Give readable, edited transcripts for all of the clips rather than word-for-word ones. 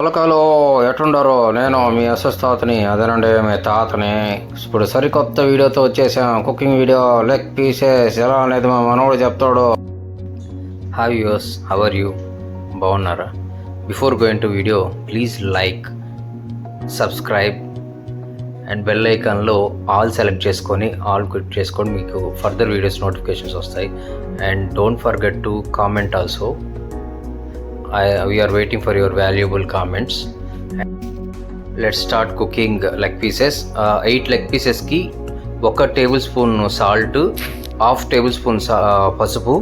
పిల్లకాయలు ఎట్లుండారో, నేను మీ తాతని, అదేనండి మీ తాతని. ఇప్పుడు సరికొత్త వీడియోతో వచ్చేసాం. కుకింగ్ వీడియో, లెగ్ పీసెస్ ఎలా అనేది మా మనోడు చెప్తాడు. Hi viewers, how are you? బాగున్నారా? Before going to video, please like, subscribe and bell ఐకాన్లో ఆల్ సెలెక్ట్ చేసుకొని ఆల్ క్లిక్ చేసుకొని మీకు ఫర్దర్ వీడియోస్ నోటిఫికేషన్స్ వస్తాయి. And don't forget to comment also. We are waiting for your valuable comments. Let's start cooking leg pieces. 8 leg pieces ki 1 tablespoon salt, half tablespoon పసుపు,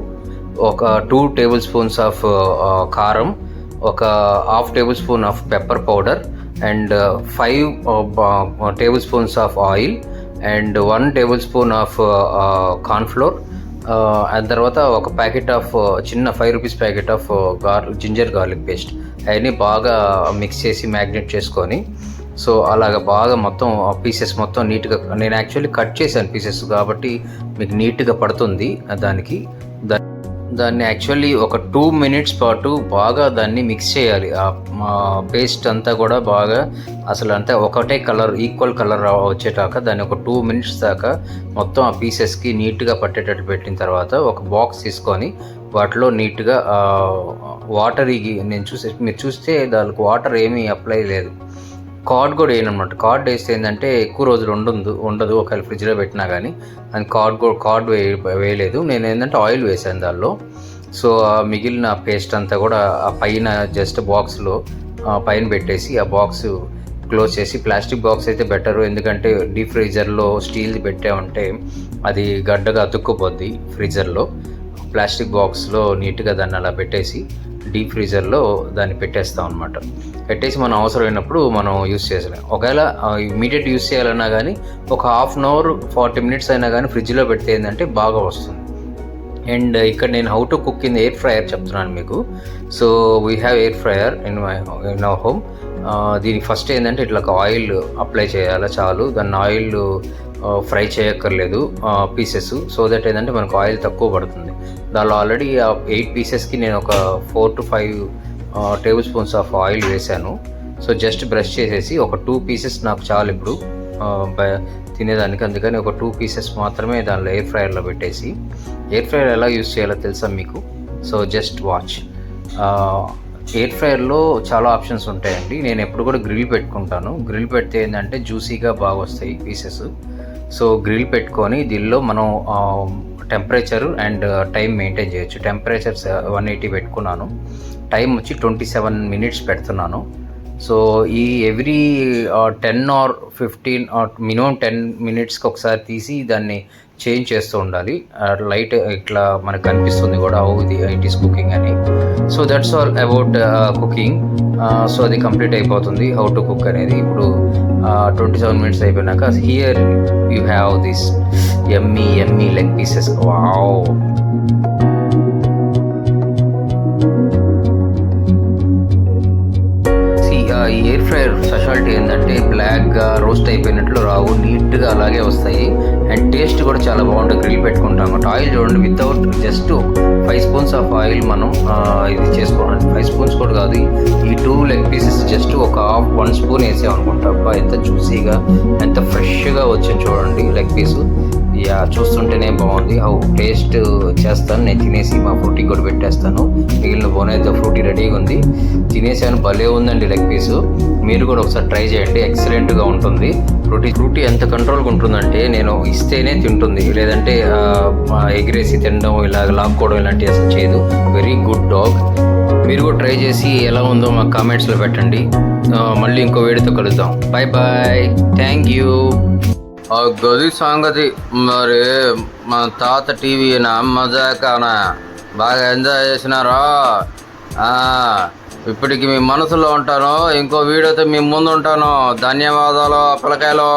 2 tablespoons of కారం, 1/2 tablespoon of pepper powder and 5 tablespoons of oil and 1 tablespoon of corn flour. And తర్వాత ఒక packet of చిన్న 5 rupees packet of ginger garlic paste. అవన్నీ బాగా mix చేసి magnet చేసుకొని, so అలాగ బాగా మొత్తం పీసెస్ మొత్తం నీట్గా, నేను యాక్చువల్లీ కట్ చేశాను పీసెస్ కాబట్టి మీకు నీట్గా పడుతుంది. దాన్ని యాక్చువల్లీ ఒక 2 minutes పాటు బాగా దాన్ని మిక్స్ చేయాలి. పేస్ట్ అంతా కూడా బాగా అసలు అంతా ఒకటే కలర్, ఈక్వల్ కలర్ వచ్చేటాక దాన్ని ఒక 2 minutes దాకా మొత్తం ఆ పీసెస్కి నీట్గా పట్టేటట్టు పెట్టిన తర్వాత ఒక బాక్స్ తీసుకొని వాటిలో నీట్గా వాటర్, మీరు చూస్తే దానికి వాటర్ ఏమీ అప్లై లేదు. కార్డ్ కూడా వేయనమాట. కార్డ్ వేస్తే ఏంటంటే ఎక్కువ రోజులు ఉండదు ఒకవేళ ఫ్రిడ్జ్లో పెట్టినా కానీ. అని కార్డ్ వేయలేదు. నేను ఏంటంటే ఆయిల్ వేసాను దానిలో. సో మిగిలిన పేస్ట్ అంతా కూడా ఆ పైన జస్ట్ బాక్స్లో పైన పెట్టేసి ఆ బాక్స్ క్లోజ్ చేసి, ప్లాస్టిక్ బాక్స్ అయితే బెటరు, ఎందుకంటే డీప్ ఫ్రీజర్లో స్టీల్ది పెట్టామంటే అది గడ్డగా అతుక్కుపోద్ది ఫ్రీజర్లో. ప్లాస్టిక్ బాక్స్లో నీట్గా దాన్ని అలా పెట్టేసి డీప్ ఫ్రీజర్లో దాన్ని పెట్టేస్తాం అనమాట. పెట్టేసి మనం అవసరమైనప్పుడు మనం యూస్ చేసలేం. ఒకవేళ ఇమీడియట్ యూస్ చేయాలన్నా కానీ ఒక 1/2 hour 40 minutes అయినా కానీ ఫ్రిడ్జ్లో పెడితే ఏంటంటే బాగా వస్తుంది. అండ్ ఇక్కడ నేను how to cook in air fryer చెప్తున్నాను మీకు. So we have air fryer in our home. దీనికి ఫస్ట్ ఏంటంటే ఇట్లా ఒక ఆయిల్ అప్లై చేయాలి చాలు. దాన్ని ఆయిల్ ఫ్రై చేయక్కర్లేదు పీసెస్, సో దట్ ఏంటంటే మనకు ఆయిల్ తక్కువ పడుతుంది. దానిలో ఆల్రెడీ ఆ 8 పీసెస్కి నేను ఒక 4 to 5 tablespoons ఆఫ్ ఆయిల్ వేసాను. సో జస్ట్ బ్రష్ చేసేసి ఒక 2 pieces నాకు చాలు ఇప్పుడు తినేదానికి. అందుకని ఒక 2 pieces మాత్రమే దానిలో ఎయిర్ ఫ్రైయర్లో పెట్టేసి, ఎయిర్ ఫ్రైయర్ ఎలా యూస్ చేయాలో తెలుసా మీకు? So just watch. ఎయిర్ ఫ్రైయర్లో చాలా ఆప్షన్స్ ఉంటాయండి. నేను ఎప్పుడు కూడా గ్రిల్ పెట్టుకుంటాను. గ్రిల్ పెడితే ఏంటంటే జ్యూసీగా బాగా వస్తాయి పీసెస్. సో గ్రిల్ పెట్టుకొని దీనిలో మనం టెంపరేచర్ అండ్ టైం మెయింటైన్ చేయొచ్చు. టెంపరేచర్ 180 పెట్టుకున్నాను. టైం వచ్చి 27 minutes పెడుతున్నాను. సో ఈ ఎవ్రీ 10 or 15 or మినిమం 10 minutesకి ఒకసారి తీసి దాన్ని చేంజ్ చేస్తూ ఉండాలి. లైట్ ఇట్లా మనకు కనిపిస్తుంది కూడా ఇట్ ఈస్ కుకింగ్ అని. So that's all about cooking. So అది కంప్లీట్ అయిపోతుంది హౌ టు కుక్ అనేది. ఇప్పుడు 27 minutes అయిపోయినాక here you have this yummy leg pieces. Wow! ఈ ఎయిర్ ఫ్రైయర్ స్పెషాలిటీ ఏంటంటే బ్లాక్గా రోస్ట్ అయిపోయినట్లు రావు, నీట్గా అలాగే వస్తాయి. అండ్ టేస్ట్ కూడా చాలా బాగుంటుంది. గ్రిల్ పెట్టుకుంటాం. ఆయిల్ చూడండి, without just 5 spoons of oil మనం ఇది చేసుకోవాలి. 5 spoons కూడా కాదు, ఈ 2 leg pieces జస్ట్ ఒక 1 spoon వేసామనుకుంటా. అబ్బా ఎంత జ్యూసీగా, ఎంత ఫ్రెష్గా వచ్చింది చూడండి లెగ్ పీసు. యా, చూస్తుంటేనే బాగుంది. టేస్ట్ చేస్తాను నేను. తినేసి మా ఫ్రూటీ కూడా పెట్టేస్తాను. మిగిలిన బోనైతే ఫ్రూటీ రెడీగా ఉంది. తినేసాను. భలే ఉందండి లెగ్ పీసు. మీరు కూడా ఒకసారి ట్రై చేయండి, ఎక్సలెంట్గా ఉంటుంది. ఫ్రూటీ ఎంత కంట్రోల్గా ఉంటుందంటే నేను ఇస్తేనే తింటుంది, లేదంటే ఎగిరేసి తినడం, ఇలా లాక్కోవడం ఇలాంటివి అసలు చేయదు. Very good dog. మీరు కూడా ట్రై చేసి ఎలా ఉందో మాకు కామెంట్స్లో పెట్టండి. మళ్ళీ ఇంకో వీడియోతో కలుద్దాం. Bye bye, thank you. గది సంగతి. మరి మా తాత టీవీనా మజాకానా బాగా ఎంజాయ్ చేసినారా? ఇప్పటికి మీ మనసులో ఉంటాను. ఇంకో వీడియోతో మీ ముందు ఉంటాను. ధన్యవాదాలు పిల్లకాయలు.